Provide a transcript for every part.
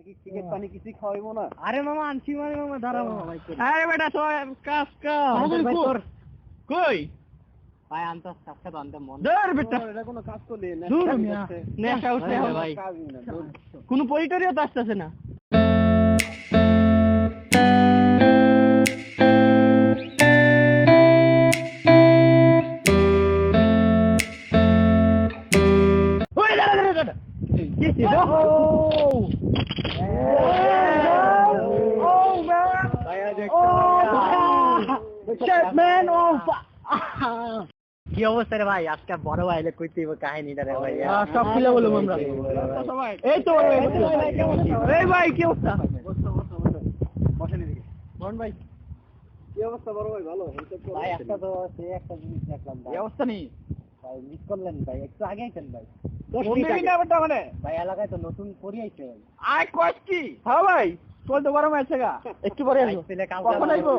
Ticket পানি কিছু খাওয়াইবো না? আরে মামা আনছি মানে মামা দাঁড়া মামা ভাই আরে বেটা কাজ ভাই তোর কই ভাই আনতে কাজটা তো আনতে মন ধর বেটা এটা কোনো কাজ তো নেই না নেশা উঠছে ভাই কাজই না কোনো পরিটরিও তো আসতেছে না কি অবস্থা রে ভাই আজকে বড় ভাই কইতে কাহিনীটা রে ভাই সব খুলে বলবো আমরা সবাই এই তো এই ভাই কি অবস্থা বসেন এদিকে বল ভাই কি অবস্থা বড় ভাই ভালো ভাই একটা তো সে একটা জিনিস দেখলাম ভাই এই অবস্থা নেই ভাই মিস করলেন ভাই একটু আগে আইছেন ভাই 10 মিনিট আগে মানে ভাই এলাকায় তো নতুন পরি আইছে ভাই আয় কষ্ট কি হ্যাঁ ভাই চল তো গরম আছে গা একটু পরে আসবো কখন আইবো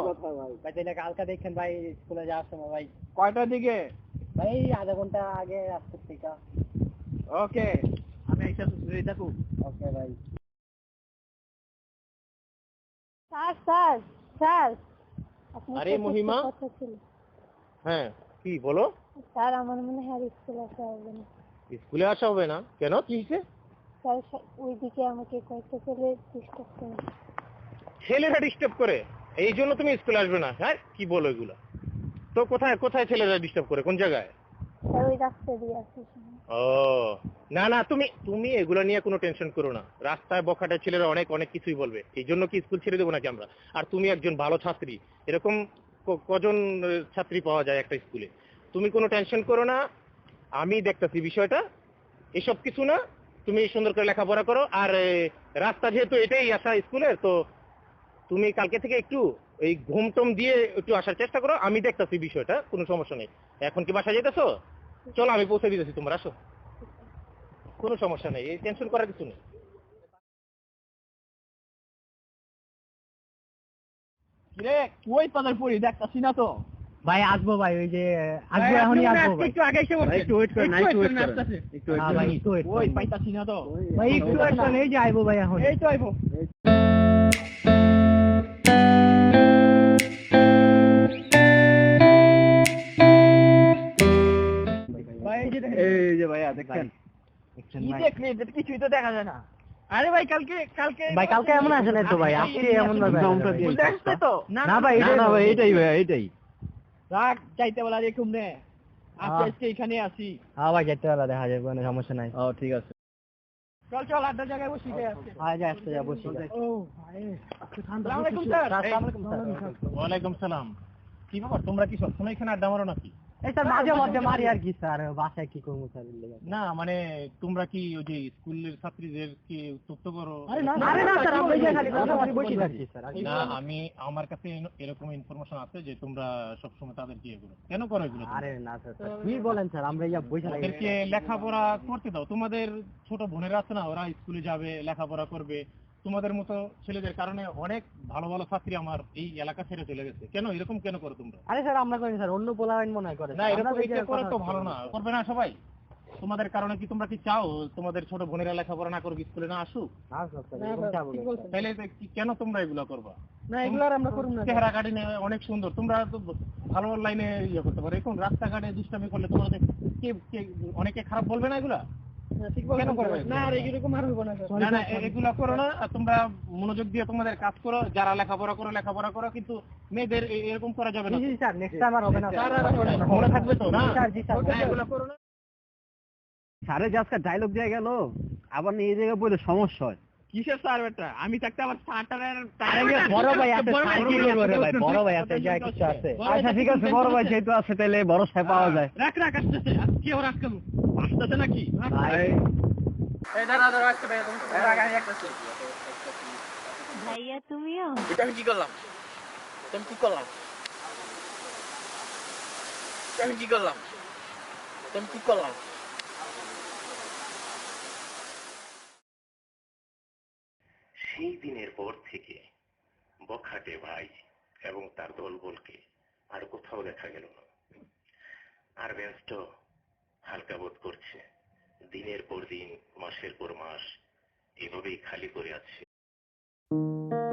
ভাই তাহলে কালকে দেখেন ভাই স্কুলে যাওয়ার সময় ভাই কয়টার দিকে ভাই আধা ঘন্টা আগে আসতে থেকে ওকে আমি আইসা রেডি থাকু ওকে ভাই স্যার স্যার স্যার আরে মহিমা হ্যাঁ কি বলো স্যার আমার মনে হয় আর স্কুলে আসা হবে না স্কুলে আসা হবে না কেন কি হয়েছে স্যার ওইদিকে আমাকে কয়েকটা ছেলে ডিস্টার্ব করে ছেলেরা ডিস্টার্ব করে এই জন্য তুমি স্কুলে আসবে না হ্যাঁ কি বলো এগুলা তো কোথায় কোথায় ছেলেরা ডিস্টার্ব করে কোন জায়গায় স্যার ওই রাস্তা দিয়ে আসি ও না না তুমি তুমি এগুলো নিয়ে কোনো টেনশন করো না রাস্তায় বখাটে ছেলেরা অনেক অনেক কিছুই বলবে এই জন্য কি স্কুল ছেড়ে দেবো নাকি আমরা আর তুমি একজন ভালো ছাত্রী এরকম কজন ছাত্রী পাওয়া যায় একটা স্কুলে তুমি কোনো টেনশন করো না আমি দেখতেছি বিষয়টা এসব কিছু না তুমি সুন্দর করে লেখাপড়া করো আর রাস্তা যেহেতু এটাই আসা স্কুলের তো তুমি কালকে থেকে একটু এই ঘুমটম দিয়ে একটু আসার চেষ্টা করো আমি দেখতেছি বিষয়টা কোনো সমস্যা নেই এখন কি বাসা যেতেছো চলো আমি পৌঁছে দিতেছি তোমরা আসো কোনো সমস্যা নেই এই টেনশন করার কিছু নেই রে কই পাদার পড়ি দেখতাছি না তো ভাই আসবো ভাই ওই যে আসবো এখনই আসবো ভাই একটু আগে এসে বলছে একটু ওয়েট করেন একটু ওয়েট করেন একটু ভাই একটু ওয়েট ওই পাইতাছি না তো ভাই একটু ওয়েট করেন এই যে আইবো ভাই এখন এই তো আইবো ভাই এই যে ভাইয়া দেখেন কি দেখলি কিছুই তো দেখা যায় না আরে ভাই কালকে ভাই কালকে এমন আসে না তো ভাই আজকে এমন না দেখতে তো না ভাই না ভাই এটাই ভাই এটাই রাখ যাইতে বলা রে ঘুমনে আজকে এখানে আসি হ্যাঁ ভাই যেতে পারা দেখা যাবে কোনো সমস্যা নাই ও ঠিক আছে চল চল আড্ডা জায়গায় বসি গে আজকে আয় যা আসতে যা বসি ও ভাই আসসালামু আলাইকুম স্যার আসসালামু আলাইকুম স্যার ওয়ালাইকুম সালাম কি ব্যাপার তোমরা কি সবসময় এখানে আড্ডা মারো নাকি এই স্যার মাঝে মধ্যে মারি আর কি স্যার বাসায় কি করবো স্যার না মানে তোমরা কি ওই যে স্কুলের ছাত্রীদের কি উত্তক্ত করো আরে না স্যার আমরা যে খালি কথা বলি বসে থাকি স্যার না আমি আমার কাছে এরকম ইনফরমেশন আছে যে তোমরা সবসময় তাদেরকে এগুলো কেন করো এগুলো তোমরা? আরে না স্যার কি বলেন স্যার আমরা ইয়া বসে থাকি ওদেরকে লেখাপড়া করতে দাও তোমাদের ছোট বোনেরা আছে না ওরা স্কুলে যাবে লেখাপড়া করবে তোমাদের মতো ছেলেদের কারণে অনেক ভালো ভালো ছাত্রী আমার এই এলাকা ছেড়ে চলে গেছে কেন এরকম কেন করো তোমরা আরে স্যার আমরা করি স্যার অন্য পোলাবেন মনে হয় করে না এরকম এটা করে তো ভালো না করবে না সবাই তোমাদের কারণে কি তোমরা কি চাও তোমাদের ছোট বোনেরা লেখাপড়া না করুক স্কুলে না আসুক তাহলে কেন তোমরা এগুলো করবা না এগুলো আমরা করব না চেহারা কাটি অনেক সুন্দর তোমরা তো ভালো লাইনে ইয়ে করতে পারো এখন রাস্তাঘাটে দুষ্টামি করলে তোমাদের অনেকে খারাপ বলবে না এগুলা কেন করবে না আর এরকম আর হইব না না না এগুলা করো না তোমরা মনোযোগ দিয়ে তোমাদের কাজ করো যারা লেখাপড়া করো কিন্তু মেয়েদের এরকম করা যাবে না জি স্যার নেক্সট টাইম আর হবে না মনে থাকবে তো না জি স্যার এগুলা করো না স্যারে যে আজকে ডায়লগ দিয়ে গেল আবার এই জায়গায় বলে সমস্যা হয় কিসের স্যার বেটা আমি থাকতে আবার স্যারটার বড় ভাই আছে স্যার কি করব রে ভাই বড় ভাই আছে যা কিছু আছে আচ্ছা ঠিক আছে বড় ভাই যেহেতু আছে তাহলে বড় সাহেব পাওয়া যায় রাখ আসতেছে কি ওর আজকাল আসতেছে নাকি এই দাঁড়া আজকে ভাই তুমি আগে আসতেছে ভাইয়া তুমিও এটা আমি কি করলাম তুমি কি করলাম আমি কি করলাম তুমি কি করলাম সেই দিনের পর থেকে বখাটে ভাই এবং তার দলবলকে আর কোথাও দেখা গেল না আর বেঞ্চটা হালকা বোধ করছে দিনের পর দিন মাসের পর মাস এভাবেই খালি করে আছে না